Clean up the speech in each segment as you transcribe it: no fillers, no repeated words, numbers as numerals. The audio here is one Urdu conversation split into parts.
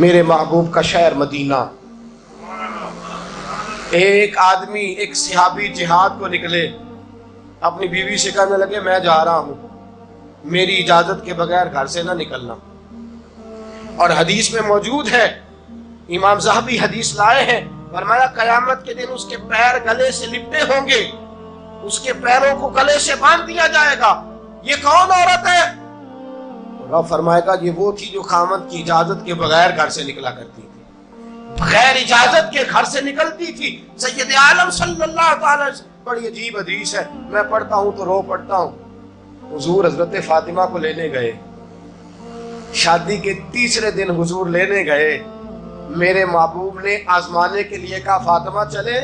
میرے محبوب کا شہر مدینہ. ایک آدمی ایک صحابی جہاد کو نکلے, اپنی بیوی سے کہنے لگے میں جا رہا ہوں, میری اجازت کے بغیر گھر سے نہ نکلنا. اور حدیث میں موجود ہے, امام ذہبی حدیث لائے ہیں, فرمایا قیامت کے دن اس کے پیر گلے سے لپٹے ہوں گے, اس کے پیروں کو گلے سے باندھ دیا جائے گا. یہ کون عورت ہے؟ رب فرمائے گا یہ وہ تھی جو خامد کی اجازت کے بغیر گھر سے نکلا کرتی تھی, بغیر اجازت کے گھر سے نکلتی تھی. سید عالم صلی اللہ تعالی وسلم, بڑی عجیب حدیث ہے, میں پڑھتا ہوں تو رو پڑھتا ہوں. حضور حضرت فاطمہ کو لینے گئے, شادی کے تیسرے دن حضور لینے گئے. میرے محبوب نے آزمانے کے لیے کہا فاطمہ چلے,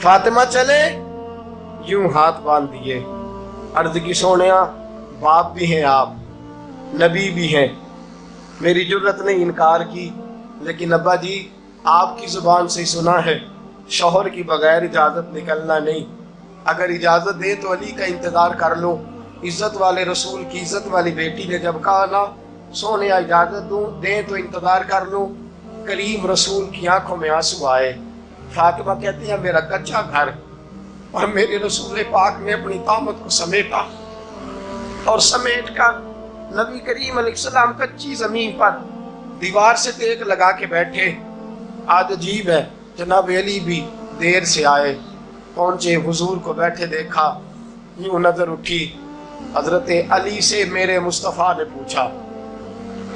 فاطمہ چلے, یوں ہاتھ باندھ دیے. عرض کی سونیا باپ بھی ہیں آپ, نبی بھی ہیں, میری جرت نے انکار کی, لیکن ابا جی آپ کی زبان سے سنا ہے شوہر کی بغیر اجازت نکلنا نہیں. اگر اجازت دے تو علی کا انتظار کر لو. عزت والے رسول کی عزت والی بیٹی نے جب کہا نا سونیا اجازت دوں دیں تو انتظار کر لو, کریم رسول کی آنکھوں میں آنسو آئے. فاطمہ کہتی ہے میرا کچا گھر اور میرے رسول پاک نے اپنی طامت کو سمیٹا, اور سمیٹ کر نبی کریم علیہ السلام کچی زمین پر دیوار سے ٹیک لگا کے بیٹھے. آج عجیب ہے, جناب علی بھی دیر سے آئے, پہنچے, حضور کو بیٹھے دیکھا, یوں نظر اٹھی. حضرت علی سے میرے مصطفیٰ نے پوچھا,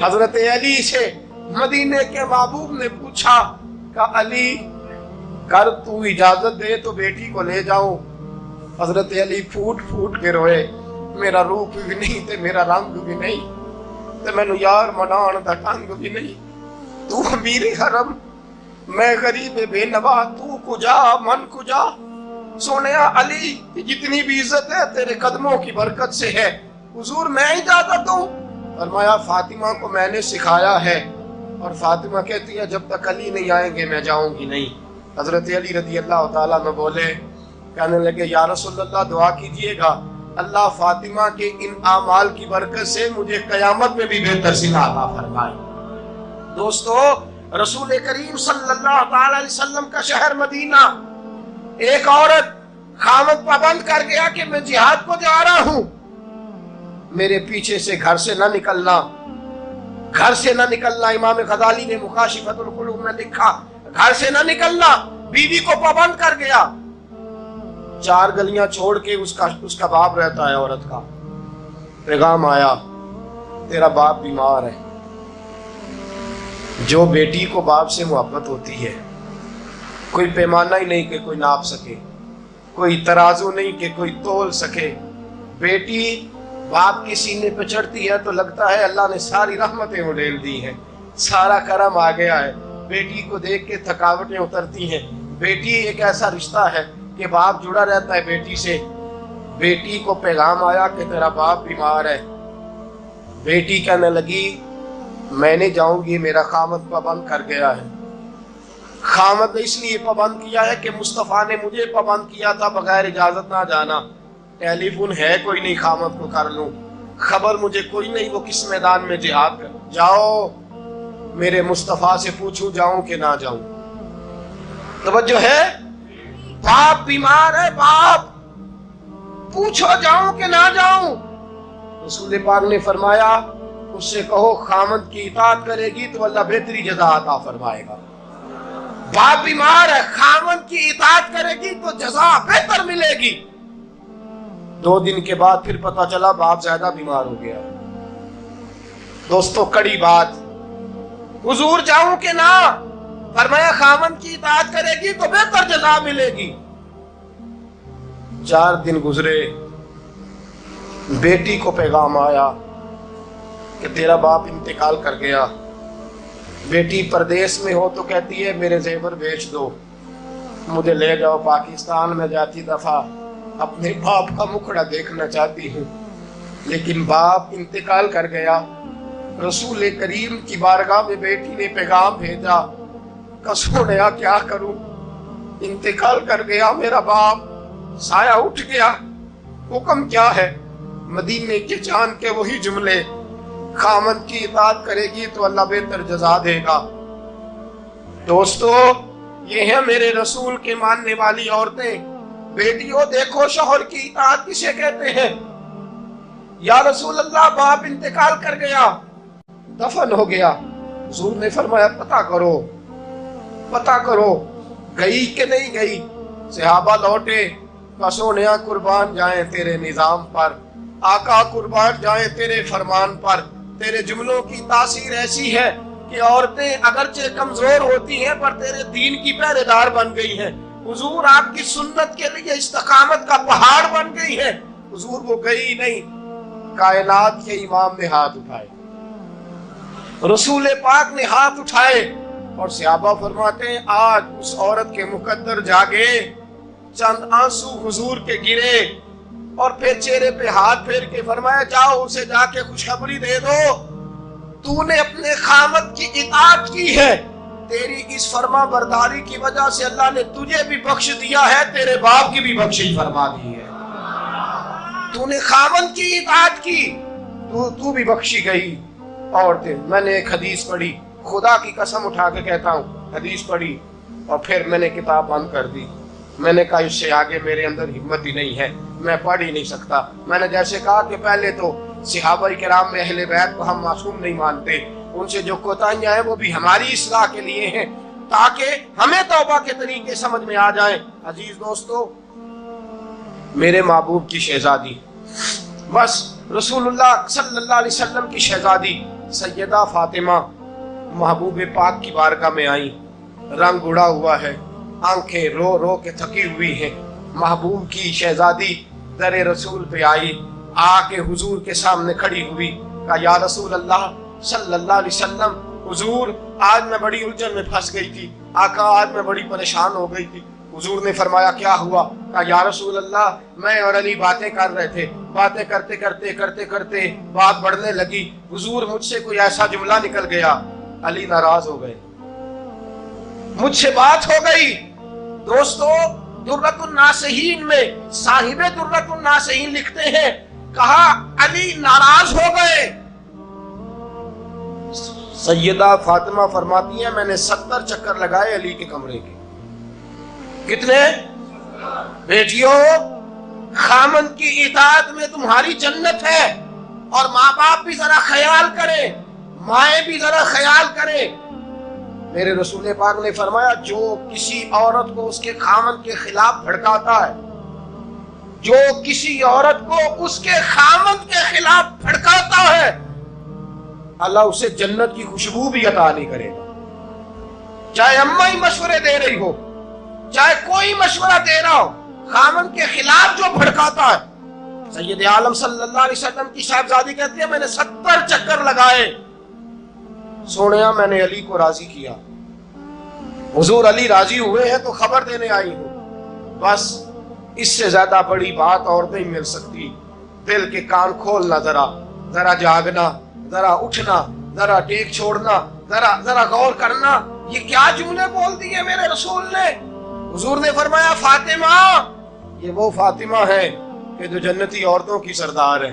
حضرت علی سے مدینے کے محبوب نے پوچھا کہ علی کر تو اجازت دے تو بیٹی کو لے جاؤں. حضرت علی پھوٹ پھوٹ کے روئے, میرا روپ بھی نہیں تے میرا رنگ بھی نہیں تے مینوں یار منان دا ٹنگ بھی نہیں. تو امیر حرم میں غریب بے نوا, تو کجا من کجا. سونیا علی جتنی بھی عزت ہے تیرے قدموں کی برکت سے ہے, حضور میں اجازت دوں. فرمایا فاطمہ کو میں نے سکھایا ہے, اور فاطمہ کہتی ہے جب تک علی نہیں آئیں گے میں جاؤں گی نہیں. حضرت علی رضی اللہ تعالیٰ میں بولے, کہنے لگے یا رسول اللہ دعا کیجئے گا اللہ فاطمہ کے ان اعمال کی برکت سے مجھے قیامت میں بھی بہتر صلہ عطا فرمائے. دوستو رسول کریم صلی اللہ تعالی علیہ وسلم کا شہر مدینہ, ایک عورت خامد پابند کر گیا کہ میں جہاد کو جا رہا ہوں, میرے پیچھے سے گھر سے نہ نکلنا, گھر سے نہ نکلنا. امام غزالی نے مکاشفۃ القلوب میں لکھا گھر سے نہ نکلنا, بیوی کو پابند کر گیا. 4 گلیاں چھوڑ کے اس کا باپ رہتا ہے, عورت کا پیغام آیا تیرا باپ بیمار ہے. جو بیٹی کو باپ سے محبت ہوتی ہے کوئی پیمانہ ہی نہیں کہ کوئی ناپ سکے, کوئی ترازو نہیں کہ کوئی تول سکے. بیٹی باپ کے سینے پہ چڑھتی ہے تو لگتا ہے اللہ نے ساری رحمتیں اڈیل دی ہیں, سارا کرم آ گیا ہے. بیٹی کو دیکھ کے تھکاوٹیں اترتی ہیں. بیٹی ایک ایسا رشتہ ہے کہ باپ جڑا رہتا ہے بیٹی سے. بیٹی کو پیغام آیا کہ تیرا باپ بیمار ہے. بیٹی کہنے لگی میں نہیں جاؤں گی, میرا خامد پابند کر گیا ہے. خامد نے اس لیے پابند کیا ہے کہ مصطفیٰ نے مجھے پابند کیا تھا بغیر اجازت نہ جانا. ٹیلی فون ہے کوئی نہیں خامد کو کر لوں, خبر مجھے کوئی نہیں وہ کس میدان میں جہاد کر. جاؤ میرے مصطفیٰ سے پوچھوں جاؤں کہ نہ جاؤں. توجہ ہے, باپ بیمار ہے, باپ پوچھو جاؤں کہ نہ جاؤں. رسول پاک نے فرمایا اس سے کہو خامد کی اطاعت کرے گی تو اللہ بہتری جزا عطا فرمائے گا. باپ بیمار ہے, خامد کی اطاعت کرے گی تو جزا بہتر ملے گی. 2 دن کے بعد پھر پتا چلا باپ زیادہ بیمار ہو گیا. دوستو کڑی بات, حضور جاؤں کہ نہ, فرمایا خامد کی اطاعت کرے گی تو بہتر جزا ملے گی. 4 دن گزرے, بیٹی کو پیغام آیا کہ تیرا باپ انتقال کر گیا. بیٹی پردیس میں ہو تو کہتی ہے میرے زیور بیچ دو, مجھے لے جاؤ پاکستان میں جاتی دفعہ اپنے باپ کا مکھڑا دیکھنا چاہتی ہوں. لیکن باپ انتقال کر گیا. رسول کریم کی بارگاہ میں بیٹی نے پیغام بھیجا کہ سونیا کیا کروں, انتقال کر گیا میرا باپ, سایہ اٹھ گیا, حکم کیا ہے؟ مدینے کے چاند کے وہی جملے خامن کی اطاعت کرے گی تو اللہ بہتر جزا دے گا۔ دوستو، یہ ہیں میرے رسول کے ماننے والی عورتیں۔ بیٹیوں دیکھو شوہر کی اطاعت کسے کہتے ہیں۔ یا رسول اللہ باپ انتقال کر گیا، دفن ہو گیا، حضور نے فرمایا پتہ کرو گئی کہ نہیں گئی۔ صحابہ لوٹے، سونیا قربان جائیں تیرے نظام پر، آقا قربان جائیں تیرے فرمان پر۔ تیرے جملوں کی تاثیر ایسی ہے کہ عورتیں اگرچہ کمزور ہوتی ہیں پر تیرے دین کی پہرے دار بن گئی ہیں۔ حضور آپ کی سنت کے لیے استقامت کا پہاڑ بن گئی ہے۔ حضور وہ گئی نہیں، کائنات کے امام نے ہاتھ اٹھائے، رسول پاک نے ہاتھ اٹھائے، اور صحابہ فرماتے ہیں آج اس عورت کے مقدر جاگے، چند آنسو حضور کے گرے، اور پھر چہرے پہ ہاتھ پھیر کے فرمایا جاؤ اسے جا کے خوشخبری دے دو، تو نے اپنے خامد کی اطاعت کی ہے، تیری اس فرما برداری کی وجہ سے اللہ نے تجھے بھی بخش دیا ہے، تیرے باپ کی بھی بخشش فرما دی ہے۔ تو نے خامد کی اطاعت کی، تو بھی بخشی گئی۔ عورتیں، میں نے ایک حدیث پڑھی، خدا کی قسم اٹھا کے کہتا ہوں، حدیث پڑھی اور پھر میں نے کتاب بند کر دی۔ میں نے کہا اس سے آگے میرے اندر ہمت ہی نہیں ہے، میں پڑھ ہی نہیں سکتا۔ میں نے جیسے کہا کہ پہلے تو صحابہ کرام میں اہل بیت کو ہم معصوم نہیں مانتے، ان سے جو کوتاہیاں ہیں وہ بھی ہماری اصلاح کے لیے ہیں تاکہ ہمیں توبہ کے طریقے سمجھ میں آ جائیں۔ عزیز دوستو، میرے محبوب کی شہزادی، بس رسول اللہ صلی اللہ علیہ وسلم کی شہزادی سیدہ فاطمہ محبوب پاک کی بارگاہ میں آئیں، رنگ اڑا ہوا ہے، آنکھیں رو رو کے تھکی ہوئی ہیں۔ محبوب کی شہزادی در رسول پہ آئی، آ کے حضور کے سامنے کھڑی ہوئی، کہا یا رسول اللہ صلی اللہ علیہ وسلم، حضور آج میں بڑی الجھن میں پھنس گئی تھی، آقا آج میں بڑی پریشان ہو گئی تھی۔ حضور نے فرمایا کیا ہوا؟ کہا یا رسول اللہ میں اور علی باتیں کر رہے تھے، باتیں کرتے کرتے بات بڑھنے لگی، حضور مجھ سے کوئی ایسا جملہ نکل گیا، علی ناراض ہو گئے، مجھ سے بات ہو گئی۔ دوستو، درۃ الناصحین میں صاحب درۃ الناصحین لکھتے ہیں، کہا علی ناراض ہو گئے۔ سیدہ فاطمہ فرماتی ہیں میں نے 70 چکر لگائے علی کے کمرے کے۔ کتنے؟ بیٹیوں، خامن کی اطاعت میں تمہاری جنت ہے، اور ماں باپ بھی ذرا خیال کریں، مائیں بھی ذرا خیال کریں۔ میرے رسول پاک نے فرمایا جو کسی عورت کو اس کے خامن کے خلاف بھڑکاتا ہے، جو کسی عورت کو اس کے خامن کے خلاف بھڑکاتا ہے، اللہ اسے جنت کی خوشبو بھی عطا نہیں کرے گا۔ چاہے اماں ہی مشورے دے رہی ہو، چاہے کوئی مشورہ دے رہا ہو، خامن کے خلاف جو بھڑکاتا ہے۔ سید عالم صلی اللہ علیہ وسلم کی صاحبزادی کہتی ہے میں نے 70 چکر لگائے، سونیا میں نے علی کو راضی کیا، حضور علی راضی ہوئے ہیں تو خبر دینے آئی ہوں۔ بس اس سے زیادہ بڑی بات اور نہیں مل سکتی۔ دل کے کان کھولنا، ذرا جاگنا، ذرا اٹھنا، ذرا ٹیک چھوڑنا، ذرا غور کرنا، یہ کیا جملے بول دیے میرے رسول نے۔ حضور نے فرمایا فاطمہ، یہ وہ فاطمہ ہے کہ جو جنتی عورتوں کی سردار ہے،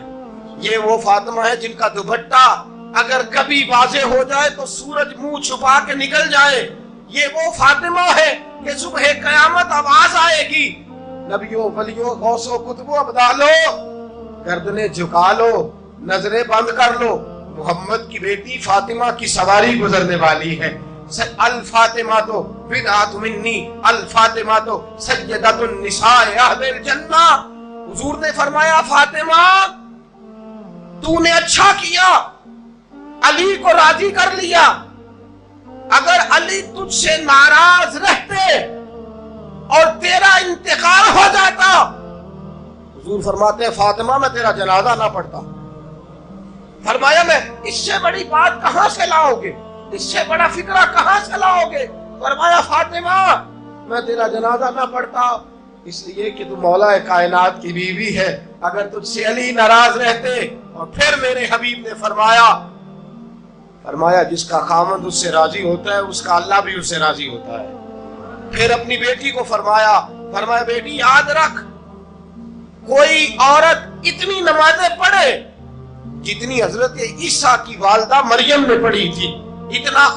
یہ وہ فاطمہ ہے جن کا دوپٹہ اگر کبھی واضح ہو جائے تو سورج منہ چھپا کے نکل جائے، یہ وہ فاطمہ ہے کہ صبح قیامت آواز آئے گی نبیوں ولیوں غوثوں کتبوں ابدالو گردنیں جھکا لو، نظریں بند کر لو، محمد کی بیٹی فاطمہ کی سواری گزرنے والی ہے۔ الفاطمہ تو بدعت منی، الفاطمہ تو سیدۃ النساء اہل الجنہ۔ حضور نے فرمایا فاطمہ تو نے اچھا کیا، علی کو راضی کر لیا، اگر علی تجھ سے ناراض رہتے اور تیرا انتقال ہو جاتا، حضور فرماتے ہیں فاطمہ میں تیرا جنازہ نہ پڑھتا۔ فرمایا میں اس سے بڑی بات کہاں سے لاؤ گے، اس سے بڑا فکرہ کہاں سے لاؤ گے؟ فرمایا فاطمہ میں تیرا جنازہ نہ پڑھتا اس لیے کہ تو مولا کائنات کی بیوی ہے، اگر تجھ سے علی ناراض رہتے۔ اور پھر میرے حبیب نے فرمایا جس کا خامند اس سے راضی ہوتا ہے اس کا اللہ بھی اس سے راضی ہوتا ہے۔ پھر اپنی بیٹی کو فرمایا بیٹی یاد رکھ، کوئی عورت اتنی نمازیں پڑھے جتنی حضرت عیسیٰ کی والدہ مریم نے پڑھی تھی، اتنا